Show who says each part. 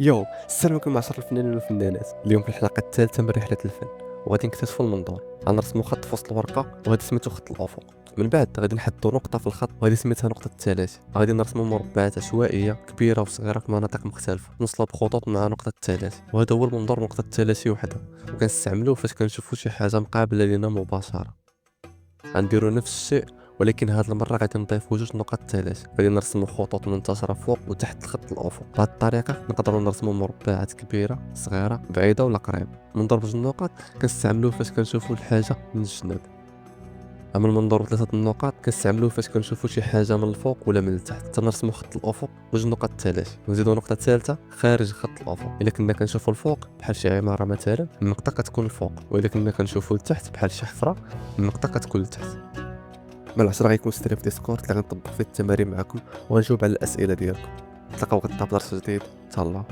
Speaker 1: يو السلام عليكم معشر الفنانين والفنانات. اليوم في الحلقه الثالثه من رحله الفن، وغادي نكتشفوا المنظور. غنرسموا خط في وسط الورقه وغادي سميتو خط الافق. من بعد غادي نحددوا نقطه في الخط وغادي سميتها نقطه التلاشي. غادي نرسموا مربعات عشوائيه كبيره وصغيره في مناطق مختلفه نوصلوا بخطوط مع نقطه التلاشي، وهذا هو المنظور نقطه التلاشي وحده، وكنستعملوه فاش كنشوفوا شي حاجه مقابله لنا مباشره. غنديروا نفس الشيء، ولكن هاد المره غادي نضيفوا جوج نقط تلاشي. غادي نرسموا خطوط منتشره فوق وتحت الخط الافق. بهذه الطريقه نقدروا نرسموا مربعات كبيره صغيره بعيده ولا قريبه. منظور بجوج النقط كنستعملوه فاش كنشوفوا الحاجه من الجناب، اما المنظور بثلاثه النقاط كنستعملوه فاش كنشوفوا شي حاجه من الفوق ولا من التحت. تنرسموا خط الافق بجوج نقط تلاشي، ونزيدوا نقطه ثالثه خارج خط الافق. الا كنا كنشوفوا الفوق بحال شي عماره مثلا، النقطه كتكون الفوق، والا كنا كنشوفوا التحت بحال شي حفره، النقطه كتكون التحت. مع العشرة غيكون ستريم في ديسكورد اللي غنطبق فيه التمارين معكم وغنجاوب على الاسئله ديالكم. نتلاقاو غدا بدرس جديد. تهلاو.